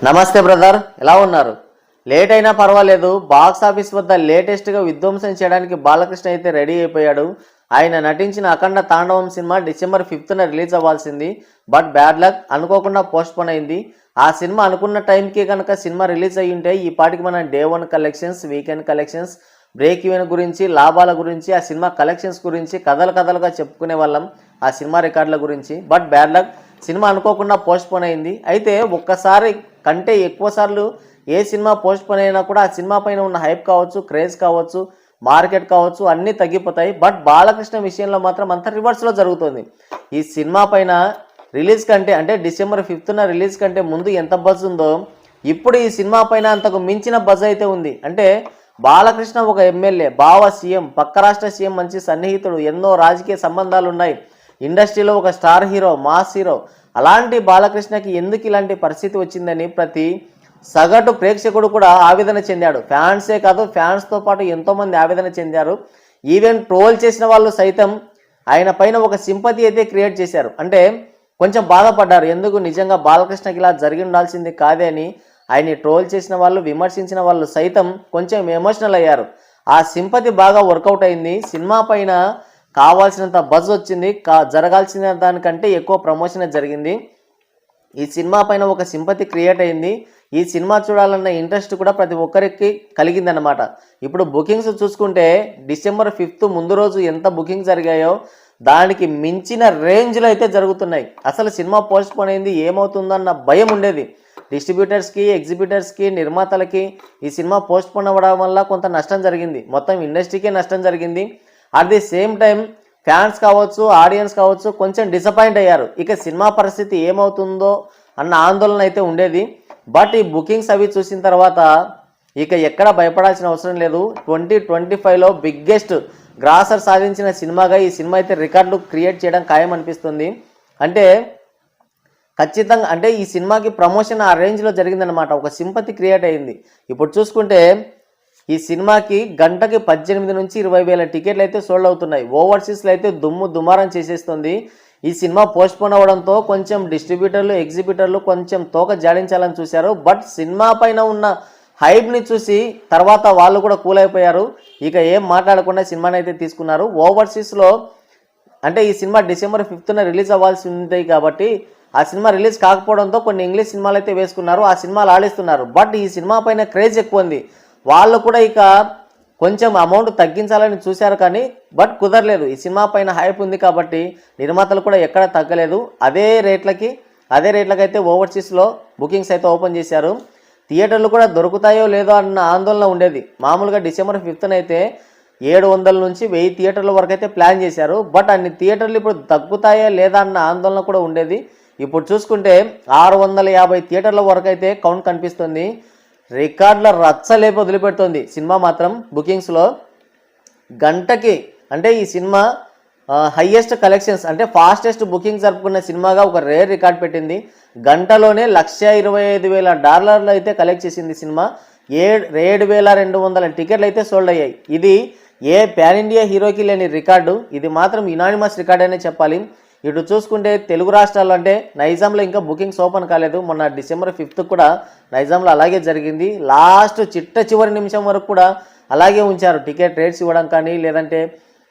నమస్తే బ్రదర్, ఎలా ఉన్నారు? లేట్ అయినా పర్వాలేదు, బాక్స్ ఆఫీస్ వద్ద లేటెస్ట్గా విధ్వంసం చేయడానికి బాలకృష్ణ అయితే రెడీ అయిపోయాడు. ఆయన నటించిన అఖండ తాండవం సినిమా డిసెంబర్ 5న రిలీజ్ అవ్వాల్సింది. బట్ బ్యాడ్ లక్, అనుకోకుండా పోస్ట్ పోన్ అయింది. ఆ సినిమా అనుకున్న టైంకి కనుక సినిమా రిలీజ్ అయ్యి ఉంటే ఈ పాటికి మన day 1 collections, weekend collections, break even గురించి, లాభాల గురించి, ఆ సినిమా కలెక్షన్స్ గురించి కథలుగా చెప్పుకునే వాళ్ళం, ఆ సినిమా రికార్డుల గురించి. బట్ బ్యాడ్ లక్, సినిమా అనుకోకుండా పోస్ట్ పోన్ అయింది. అయితే ఒక్కసారి కంటే ఎక్కువ సార్లు ఏ సినిమా పోస్ట్ పోన్ అయినా కూడా ఆ సినిమా పైన ఉన్న హైప్ కావచ్చు, క్రేజ్ కావచ్చు, మార్కెట్ కావచ్చు, అన్నీ తగ్గిపోతాయి. బట్ బాలకృష్ణ విషయంలో మాత్రం అంత రివర్స్లో జరుగుతుంది. ఈ సినిమా పైన రిలీజ్ కంటే, అంటే డిసెంబర్ 5న రిలీజ్ కంటే ముందు ఎంత బజ్ ఉందో ఇప్పుడు ఈ సినిమా పైన అంతకు మించిన బజ్ అయితే ఉంది. అంటే బాలకృష్ణ ఒక ఎమ్మెల్యే, బావ సీఎం, పక్క రాష్ట్ర సీఎం మంచి సన్నిహితుడు, ఎన్నో రాజకీయ సంబంధాలు ఉన్నాయి, ఇండస్ట్రీలో ఒక స్టార్ హీరో, మాస్ హీరో. అలాంటి బాలకృష్ణకి ఎందుకు ఇలాంటి పరిస్థితి వచ్చిందని ప్రతి సగటు ప్రేక్షకుడు కూడా ఆవేదన చెందాడు. ఫ్యాన్సే కాదు, ఫ్యాన్స్తో పాటు ఎంతోమంది ఆవేదన చెందారు. ఈవెన్ ట్రోల్ చేసిన వాళ్ళు సైతం ఆయన పైన ఒక సింపతి అయితే క్రియేట్ చేశారు. అంటే కొంచెం బాధపడ్డారు, ఎందుకు నిజంగా బాలకృష్ణకి ఇలా జరిగి ఉండాల్సింది కాదే అని. ఆయన్ని ట్రోల్ చేసిన వాళ్ళు, విమర్శించిన వాళ్ళు సైతం కొంచెం ఎమోషనల్ అయ్యారు. ఆ సింపతి బాగా వర్కౌట్ అయింది. సినిమా పైన కావాల్సినంత బజ్ వచ్చింది, జరగాల్సిన దానికంటే ఎక్కువ ప్రమోషన్ జరిగింది. ఈ సినిమా పైన ఒక సింపతి క్రియేట్ అయింది. ఈ సినిమా చూడాలన్న ఇంట్రెస్ట్ కూడా ప్రతి ఒక్కరికి కలిగిందన్నమాట. ఇప్పుడు బుకింగ్స్ చూసుకుంటే డిసెంబర్ 5 ముందు రోజు ఎంత బుకింగ్ జరిగాయో దానికి మించిన రేంజ్లో అయితే జరుగుతున్నాయి. అసలు సినిమా పోస్ట్ పోన్ అయింది, ఏమవుతుందన్న భయం ఉండేది. డిస్ట్రిబ్యూటర్స్కి, ఎగ్జిబిటర్స్కి, నిర్మాతలకి ఈ సినిమా పోస్ట్ పోన్ అవ్వడం వల్ల కొంత నష్టం జరిగింది, మొత్తం ఇండస్ట్రీకే నష్టం జరిగింది. At the same time fans కావచ్చు, ఆడియన్స్ కావచ్చు కొంచెం డిసప్పాయింట్ అయ్యారు. ఇక సినిమా పరిస్థితి ఏమవుతుందో అన్న ఆందోళన అయితే ఉండేది. బట్ ఈ బుకింగ్స్ అవి చూసిన తర్వాత ఇక ఎక్కడ భయపడాల్సిన అవసరం లేదు. 2025లో బిగ్గెస్ట్ గ్రాసర్ సాధించిన సినిమాగా ఈ సినిమా అయితే రికార్డులు క్రియేట్ చేయడం ఖాయం అనిపిస్తుంది. అంటే ఖచ్చితంగా, అంటే ఈ సినిమాకి ప్రమోషన్ ఆ రేంజ్లో జరిగిందనమాట. ఒక సింపతి క్రియేట్ అయింది. ఇప్పుడు చూసుకుంటే ఈ సినిమాకి గంటకి 18 నుంచి 20 వేల టికెట్లు అయితే సోల్డ్ అవుతున్నాయి. ఓవర్సీస్లో అయితే దుమారం చేసేస్తుంది. ఈ సినిమా పోస్ట్ పోన్ అవ్వడంతో కొంచెం డిస్ట్రిబ్యూటర్లు, ఎగ్జిబిటర్లు కొంచెం తోక జాడించాలని చూశారు. బట్ సినిమా పైన ఉన్న హైప్ని చూసి తర్వాత వాళ్ళు కూడా కూల్ అయిపోయారు. ఇక ఏం మాట్లాడకుండా సినిమాని అయితే తీసుకున్నారు. ఓవర్సీస్లో అంటే ఈ సినిమా డిసెంబర్ 5న రిలీజ్ అవ్వాల్సి ఉంది కాబట్టి ఆ సినిమా రిలీజ్ కాకపోవడంతో కొన్ని ఇంగ్లీష్ సినిమాలు అయితే వేసుకున్నారు, ఆ సినిమాలు ఆడిస్తున్నారు. బట్ ఈ సినిమా పైన క్రేజ్ ఎక్కువ ఉంది. వాళ్ళు కూడా ఇక కొంచెం అమౌంట్ తగ్గించాలని చూశారు కానీ బట్ కుదరలేదు. ఈ సినిమా పైన హైప్ ఉంది కాబట్టి నిర్మాతలు కూడా ఎక్కడ తగ్గలేదు. అదే రేట్లకి అయితే ఓవర్సీస్లో బుకింగ్స్ అయితే ఓపెన్ చేశారు. థియేటర్లు కూడా దొరుకుతాయో లేదో అన్న ఆందోళన ఉండేది. మామూలుగా డిసెంబర్ 5న అయితే 700 నుంచి 1000 థియేటర్ల వరకు అయితే ప్లాన్ చేశారు. బట్ అన్ని థియేటర్లు ఇప్పుడు తగ్గుతాయో లేదా అన్న ఆందోళన కూడా ఉండేది. ఇప్పుడు చూసుకుంటే 650 థియేటర్ల వరకు అయితే కౌంట్ కనిపిస్తుంది. రికార్డుల రచ్చలేపి వదిలిపెడుతుంది సినిమా మాత్రం బుకింగ్స్లో. గంటకి అంటే ఈ సినిమా హైయెస్ట్ కలెక్షన్స్, అంటే ఫాస్టెస్ట్ బుకింగ్ జరుపుకున్న సినిమాగా ఒక రేర్ రికార్డ్ పెట్టింది. గంటలోనే $125,000 అయితే కలెక్ట్ చేసింది సినిమా. 7,200 టికెట్లు అయితే సోల్డ్ అయ్యాయి. ఇది ఏ పాన్ ఇండియా హీరోకి లేని రికార్డు. ఇది మాత్రం యునానిమస్ రికార్డ్ అనే చెప్పాలి. ఇటు చూసుకుంటే తెలుగు రాష్ట్రాల్లో అంటే నైజాంలో ఇంకా బుకింగ్స్ ఓపెన్ కాలేదు. మొన్న డిసెంబర్ 5 కూడా నైజాంలో అలాగే జరిగింది. లాస్ట్ చివరి నిమిషం వరకు కూడా అలాగే ఉంచారు. టికెట్ రేట్స్ ఇవ్వడం కానీ, లేదంటే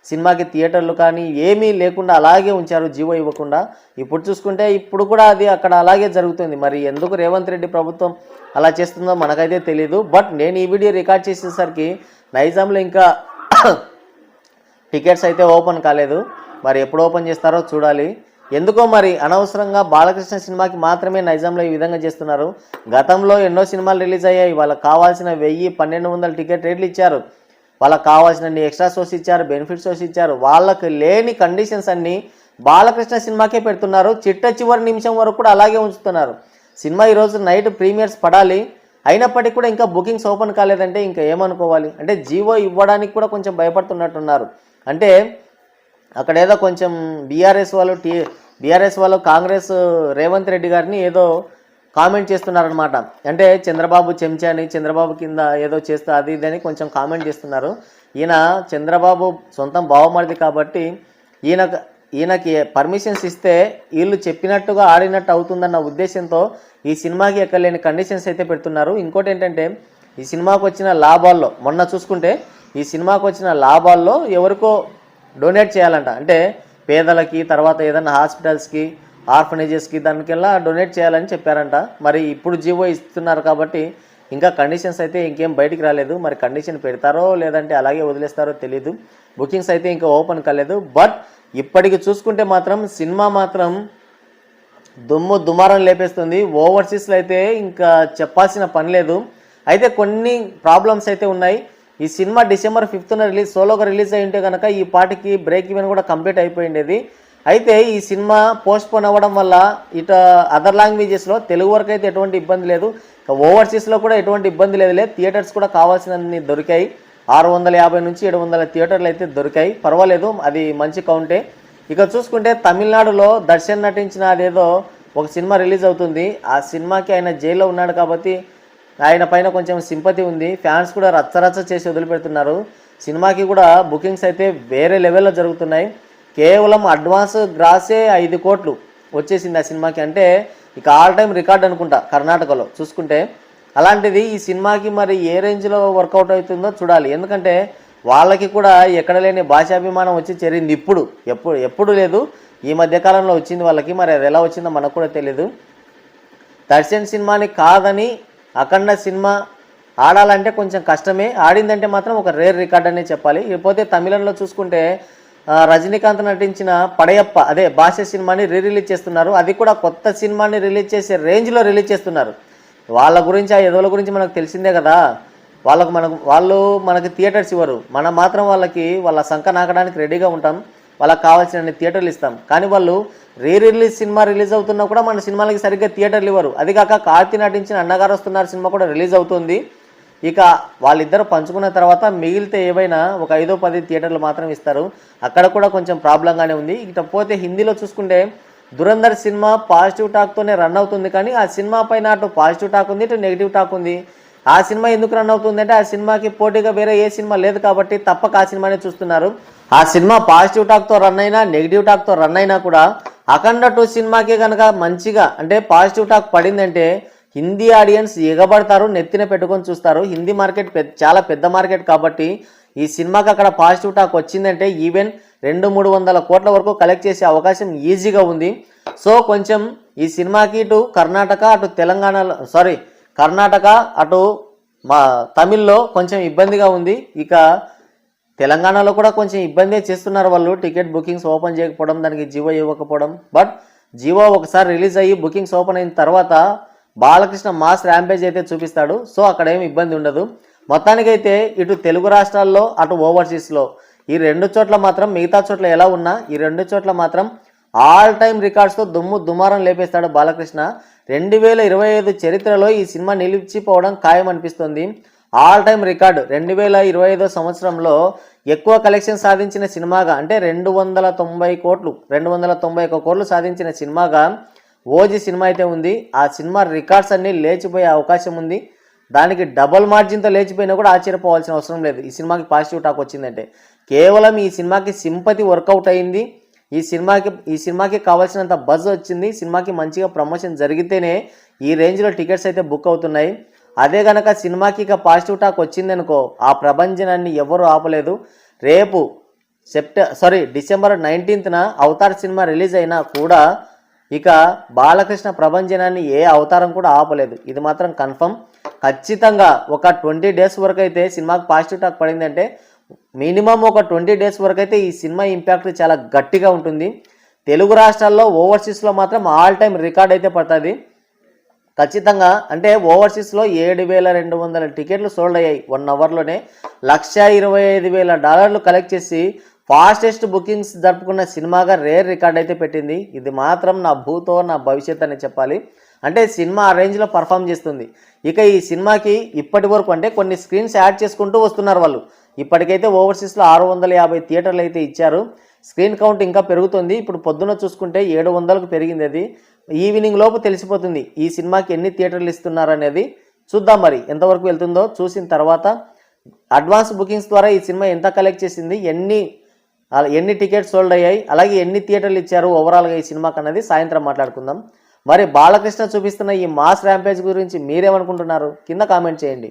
సినిమాకి థియేటర్లు కానీ ఏమీ లేకుండా అలాగే ఉంచారు, జీవో ఇవ్వకుండా. ఇప్పుడు చూసుకుంటే ఇప్పుడు కూడా అది అక్కడ అలాగే జరుగుతుంది. మరి ఎందుకు రేవంత్ రెడ్డి ప్రభుత్వం అలా చేస్తుందో మనకైతే తెలీదు. బట్ నేను ఈ వీడియో రికార్డ్ చేసేసరికి నైజాంలో ఇంకా టికెట్స్ అయితే ఓపెన్ కాలేదు. మరి ఎప్పుడు ఓపెన్ చేస్తారో చూడాలి. ఎందుకో మరి అనవసరంగా బాలకృష్ణ సినిమాకి మాత్రమే నైజాంలో ఈ విధంగా చేస్తున్నారు. గతంలో ఎన్నో సినిమాలు రిలీజ్ అయ్యాయి. వాళ్ళకి కావాల్సిన 1000-1200 టికెట్ రేట్లు ఇచ్చారు. వాళ్ళకి కావాల్సిన ఎక్స్ట్రా షోస్ ఇచ్చారు, బెనిఫిట్ షోస్ ఇచ్చారు. వాళ్ళకి లేని కండిషన్స్ అన్నీ బాలకృష్ణ సినిమాకే పెడుతున్నారు. చివరి నిమిషం వరకు కూడా అలాగే ఉంచుతున్నారు. సినిమా ఈరోజు నైట్ ప్రీమియర్స్ పడాలి, అయినప్పటికీ కూడా ఇంకా బుకింగ్స్ ఓపెన్ కాలేదంటే ఇంకా ఏమనుకోవాలి. అంటే జీవో ఇవ్వడానికి కూడా కొంచెం భయపడుతున్నట్టున్నారు. అంటే అక్కడ ఏదో కొంచెం బీఆర్ఎస్ వాళ్ళు కాంగ్రెస్ రేవంత్ రెడ్డి గారిని ఏదో కామెంట్ చేస్తున్నారనమాట. అంటే చంద్రబాబు చెంచాని, చంద్రబాబు కింద ఏదో చేస్తా అది ఇదని కొంచెం కామెంట్ చేస్తున్నారు. ఈయన చంద్రబాబు సొంతం బావమరిది కాబట్టి ఈయనకి పర్మిషన్స్ ఇస్తే వీళ్ళు చెప్పినట్టుగా ఆడినట్టు అవుతుందన్న ఉద్దేశంతో ఈ సినిమాకి ఎక్కలేని కండిషన్స్ అయితే పెడుతున్నారు. ఇంకోటి ఏంటంటే ఈ సినిమాకు వచ్చిన లాభాల్లో మొన్న చూసుకుంటే ఈ సినిమాకు వచ్చిన లాభాల్లో ఎవరికో డొనేట్ చేయాలంట, అంటే పేదలకి, తర్వాత ఏదైనా హాస్పిటల్స్కి, ఆర్ఫనేజెస్కి దానికెల్లా డొనేట్ చేయాలని చెప్పారంట. మరి ఇప్పుడు జీవో ఇస్తున్నారు కాబట్టి ఇంకా కండిషన్స్ అయితే ఇంకేం బయటికి రాలేదు. మరి కండిషన్ పెడతారో లేదంటే అలాగే వదిలేస్తారో తెలీదు. బుకింగ్స్ అయితే ఇంకా ఓపెన్ కాలేదు. బట్ ఇప్పటికి చూసుకుంటే మాత్రం సినిమా మాత్రం దుమారం లేపేస్తుంది. ఓవర్సీస్లో అయితే ఇంకా చెప్పాల్సిన పని లేదు. అయితే కొన్ని ప్రాబ్లమ్స్ అయితే ఉన్నాయి. ఈ సినిమా December 5th సోలోగా రిలీజ్ అయి ఉంటే కనుక ఈ పాటికి బ్రేక్ ఈవెన్ కూడా కంప్లీట్ అయిపోయిండేది. అయితే ఈ సినిమా పోస్ట్పోన్ అవ్వడం వల్ల ఇటు అదర్ లాంగ్వేజెస్లో తెలుగు వరకు అయితే ఎటువంటి ఇబ్బంది లేదు, ఓవర్సీస్లో కూడా ఎటువంటి ఇబ్బంది లేదులే. థియేటర్స్ కూడా కావాల్సినన్ని దొరికాయి. 650 నుంచి 700 థియేటర్లు అయితే దొరికాయి, పర్వాలేదు, అది మంచి కౌంటే. ఇక చూసుకుంటే తమిళనాడులో దర్శన్ నటించిన అదేదో ఒక సినిమా రిలీజ్ అవుతుంది. ఆ సినిమాకి ఆయన జైల్లో ఉన్నాడు కాబట్టి ఆయన పైన కొంచెం సింపతి ఉంది. ఫ్యాన్స్ కూడా రచ్చరచ్చ చేసి వదిలిపెడుతున్నారు. సినిమాకి కూడా బుకింగ్స్ అయితే వేరే లెవెల్లో జరుగుతున్నాయి. కేవలం అడ్వాన్స్ గ్రాసే 5 కోట్లు వచ్చేసింది ఆ సినిమాకి, అంటే ఇక ఆల్ టైమ్ రికార్డ్ అనుకుంటా కర్ణాటకలో చూసుకుంటే. అలాంటిది ఈ సినిమాకి మరి ఏ రేంజ్లో వర్కౌట్ అవుతుందో చూడాలి. ఎందుకంటే వాళ్ళకి కూడా ఎక్కడ లేని భాషాభిమానం వచ్చి చేరింది. ఎప్పుడు లేదు, ఈ మధ్యకాలంలో వచ్చింది వాళ్ళకి. మరి అది ఎలా వచ్చిందో మనకు కూడా తెలియదు. దర్శన్ సినిమాని కాదని అఖండ సినిమా ఆడాలంటే కొంచెం కష్టమే. ఆడిందంటే మాత్రం ఒక రేర్ రికార్డ్ అనే చెప్పాలి. ఇకపోతే తమిళంలో చూసుకుంటే రజనీకాంత్ నటించిన పడయప్ప అదే భాష సినిమాని రిలీజ్ చేస్తున్నారు. అది కూడా కొత్త సినిమాని రిలీజ్ చేసే రేంజ్లో రిలీజ్ చేస్తున్నారు. వాళ్ళ గురించి ఆ ఎదవల గురించి మనకు తెలిసిందే కదా. వాళ్ళు మనకి థియేటర్స్ ఇవ్వరు, మనం మాత్రం వాళ్ళ సంఖ నాకడానికి రెడీగా ఉంటాం. వాళ్ళకి కావాల్సిన థియేటర్లు ఇస్తాం. కానీ వాళ్ళు రిలీజ్ సినిమా రిలీజ్ అవుతున్నా కూడా మన సినిమాలకి సరిగ్గా థియేటర్లు ఇవ్వరు. అది కాక కార్తీ నటించిన అన్నగారు వస్తున్నారు సినిమా కూడా రిలీజ్ అవుతుంది. ఇక వాళ్ళిద్దరు పంచుకున్న తర్వాత మిగిలితే ఏవైనా ఒక 5-10 థియేటర్లు మాత్రం ఇస్తారు. అక్కడ కూడా కొంచెం ప్రాబ్లంగానే ఉంది. ఇకపోతే హిందీలో చూసుకుంటే దురంధర్ సినిమా పాజిటివ్ టాక్తోనే రన్ అవుతుంది. కానీ ఆ సినిమా పైన అటు పాజిటివ్ టాక్ ఉంది, ఇటు నెగిటివ్ టాక్ ఉంది. ఆ సినిమా ఎందుకు రన్ అవుతుంది అంటే ఆ సినిమాకి పోటీగా వేరే ఏ సినిమా లేదు కాబట్టి తప్పక ఆ సినిమానే చూస్తున్నారు. ఆ సినిమా పాజిటివ్ టాక్తో రన్ అయినా నెగిటివ్ టాక్తో రన్ అయినా కూడా అఖండ 2 సినిమాకే కనుక మంచిగా అంటే పాజిటివ్ టాక్ పడిందంటే హిందీ ఆడియన్స్ ఎగబడతారు, నెత్తిన పెట్టుకొని చూస్తారు. హిందీ మార్కెట్ చాలా పెద్ద మార్కెట్ కాబట్టి ఈ సినిమాకి అక్కడ పాజిటివ్ టాక్ వచ్చిందంటే ఈవెన్ 200-300 కోట్ల వరకు కలెక్ట్ చేసే అవకాశం ఈజీగా ఉంది. సో కొంచెం ఈ సినిమాకి ఇటు కర్ణాటక అటు కర్ణాటక అటు తమిళ్లో కొంచెం ఇబ్బందిగా ఉంది. ఇక తెలంగాణలో కూడా కొంచెం ఇబ్బందే చేస్తున్నారు వాళ్ళు. టికెట్ బుకింగ్స్ ఓపెన్ చేయకపోవడం, దానికి జీవో ఇవ్వకపోవడం. బట్ జీవో ఒకసారి రిలీజ్ అయ్యి బుకింగ్స్ ఓపెన్ అయిన తర్వాత బాలకృష్ణ మాస్ ర్యాంపేజ్ అయితే చూపిస్తాడు. సో అక్కడ ఏమి ఇబ్బంది ఉండదు. మొత్తానికైతే ఇటు తెలుగు రాష్ట్రాల్లో అటు ఓవర్సీస్లో ఈ 2 చోట్ల మాత్రం, మిగతా చోట్ల ఎలా ఉన్నా ఈ 2 చోట్ల మాత్రం ఆల్ టైమ్ రికార్డ్స్తో దుమారం లేపేస్తాడు బాలకృష్ణ. 2025 చరిత్రలో ఈ సినిమా నిలిచిపోవడం ఖాయం అనిపిస్తుంది. ఆల్ టైమ్ రికార్డు 2025 సంవత్సరంలో ఎక్కువ కలెక్షన్ సాధించిన సినిమాగా అంటే 291 కోట్లు సాధించిన సినిమాగా ఓజీ సినిమా అయితే ఉంది. ఆ సినిమా రికార్డ్స్ అన్నీ లేచిపోయే అవకాశం ఉంది. దానికి డబుల్ మార్జిన్తో లేచిపోయినా కూడా ఆశ్చర్యపోవాల్సిన అవసరం లేదు. ఈ సినిమాకి పాజిటివ్ టాక్ వచ్చిందంటే కేవలం ఈ సినిమాకి సింపతి వర్కౌట్ అయింది. ఈ సినిమాకి కావాల్సినంత బజ్ వచ్చింది. సినిమాకి మంచిగా ప్రమోషన్ జరిగితేనే ఈ రేంజ్లో టికెట్స్ అయితే బుక్ అవుతున్నాయి. అదే గనక సినిమాకి ఇక పాజిటివ్ టాక్ వచ్చిందనుకో ఆ ప్రభంజనాన్ని ఎవరు ఆపలేదు. రేపు December 19th Avatar cinema release అయినా కూడా ఇక బాలకృష్ణ ప్రభంజనాన్ని ఏ అవతారం కూడా ఆపలేదు. ఇది మాత్రం కన్ఫర్మ్. ఖచ్చితంగా ఒక 20 days వరకు అయితే సినిమాకి పాజిటివ్ టాక్ పడిందంటే మినిమం ఒక 20 days వరకు అయితే ఈ సినిమా ఇంపాక్ట్ చాలా గట్టిగా ఉంటుంది. తెలుగు రాష్ట్రాల్లో ఓవర్సీస్లో మాత్రం ఆల్ టైమ్ రికార్డ్ అయితే పడుతుంది ఖచ్చితంగా. అంటే ఓవర్సీస్లో 7,200 టికెట్లు సోల్డ్ అయ్యాయి 1 అవర్లోనే. $125,000 కలెక్ట్ చేసి ఫాస్టెస్ట్ బుకింగ్స్ జరుపుకున్న సినిమాగా రేర్ రికార్డ్ అయితే పెట్టింది. ఇది మాత్రం నా భూతో నా భవిష్యత్ అని చెప్పాలి. అంటే సినిమా ఆ రేంజ్లో పర్ఫామ్ చేస్తుంది. ఇక ఈ సినిమాకి ఇప్పటి వరకు అంటే కొన్ని స్క్రీన్స్ యాడ్ చేసుకుంటూ వస్తున్నారు వాళ్ళు. ఇప్పటికైతే ఓవర్సీస్లో 650 థియేటర్లు అయితే ఇచ్చారు. స్క్రీన్ కౌంట్ ఇంకా పెరుగుతుంది. ఇప్పుడు పొద్దున్న చూసుకుంటే 700కు పెరిగింది. అది ఈవినింగ్ లోపు తెలిసిపోతుంది ఈ సినిమాకి ఎన్ని థియేటర్లు ఇస్తున్నారు అనేది. చూద్దాం మరి ఎంతవరకు వెళ్తుందో. చూసిన తర్వాత అడ్వాన్స్ బుకింగ్స్ ద్వారా ఈ సినిమా ఎంత కలెక్ట్ చేసింది, ఎన్ని టికెట్స్ సోల్డ్ అయ్యాయి, అలాగే ఎన్ని థియేటర్లు ఇచ్చారు ఓవరాల్గా ఈ సినిమాకి అన్నది సాయంత్రం మాట్లాడుకుందాం. మరి బాలకృష్ణ చూపిస్తున్న ఈ మాస్ ర్యాంపేజ్ గురించి మీరేమనుకుంటున్నారు కింద కామెంట్ చేయండి.